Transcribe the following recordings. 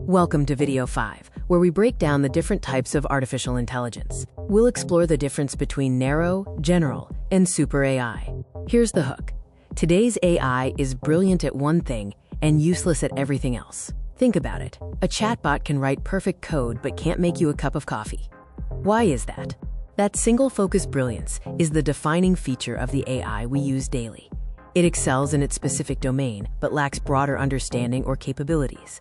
Welcome to Video 5, where we break down the different types of artificial intelligence. We'll explore the difference between narrow, general, and super AI. Here's the hook. Today's AI is brilliant at one thing and useless at everything else. Think about it. A chatbot can write perfect code but can't make you a cup of coffee. Why is that? That single-focused brilliance is the defining feature of the AI we use daily. It excels in its specific domain, but lacks broader understanding or capabilities.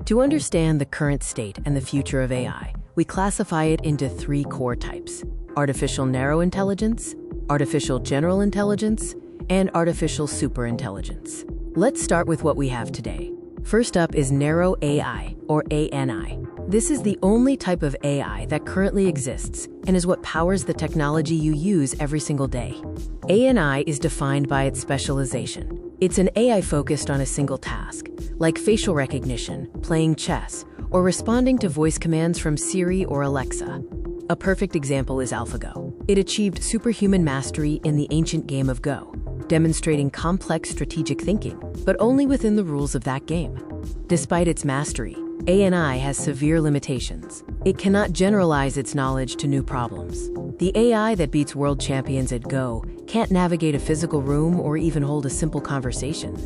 To understand the current state and the future of AI, we classify it into three core types: artificial narrow intelligence, artificial general intelligence, and artificial superintelligence. Let's start with what we have today. First up is narrow AI, or ANI. This is the only type of AI that currently exists and is what powers the technology you use every single day. ANI is defined by its specialization. It's an AI focused on a single task, like facial recognition, playing chess, or responding to voice commands from Siri or Alexa. A perfect example is AlphaGo. It achieved superhuman mastery in the ancient game of Go, demonstrating complex strategic thinking, but only within the rules of that game. Despite its mastery, ANI has severe limitations. It cannot generalize its knowledge to new problems. The AI that beats world champions at Go can't navigate a physical room or even hold a simple conversation.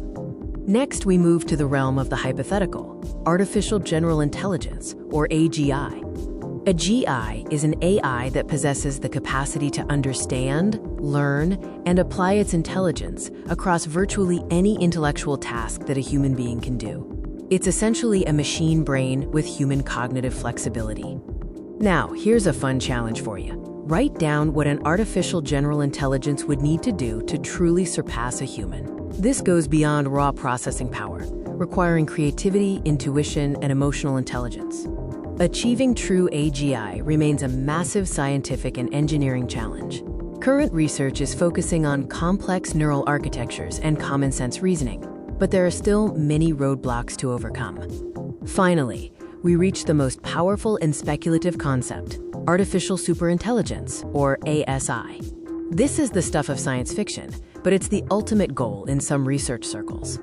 Next, we move to the realm of the hypothetical, artificial general intelligence, or AGI. A GI is an AI that possesses the capacity to understand, learn, and apply its intelligence across virtually any intellectual task that a human being can do. It's essentially a machine brain with human cognitive flexibility. Now, here's a fun challenge for you. Write down what an artificial general intelligence would need to do to truly surpass a human. This goes beyond raw processing power, requiring creativity, intuition, and emotional intelligence. Achieving true AGI remains a massive scientific and engineering challenge. Current research is focusing on complex neural architectures and common sense reasoning, but there are still many roadblocks to overcome. Finally, we reach the most powerful and speculative concept: artificial superintelligence, or ASI. This is the stuff of science fiction, but it's the ultimate goal in some research circles.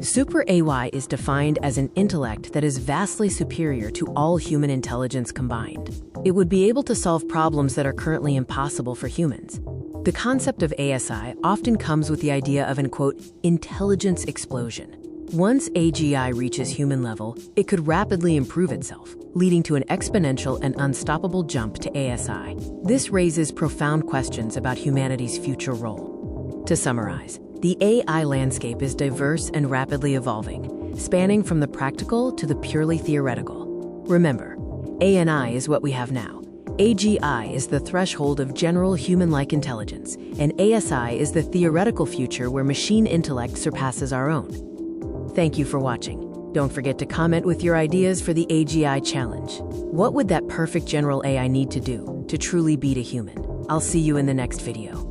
Super AI is defined as an intellect that is vastly superior to all human intelligence combined. It would be able to solve problems that are currently impossible for humans. The concept of ASI often comes with the idea of an, quote, intelligence explosion. Once AGI reaches human level, it could rapidly improve itself, leading to an exponential and unstoppable jump to ASI. This raises profound questions about humanity's future role. To summarize, the AI landscape is diverse and rapidly evolving, spanning from the practical to the purely theoretical. Remember, ANI is what we have now. AGI is the threshold of general human-like intelligence, and ASI is the theoretical future where machine intellect surpasses our own. Thank you for watching. Don't forget to comment with your ideas for the AGI challenge. What would that perfect general AI need to do to truly beat a human? I'll see you in the next video.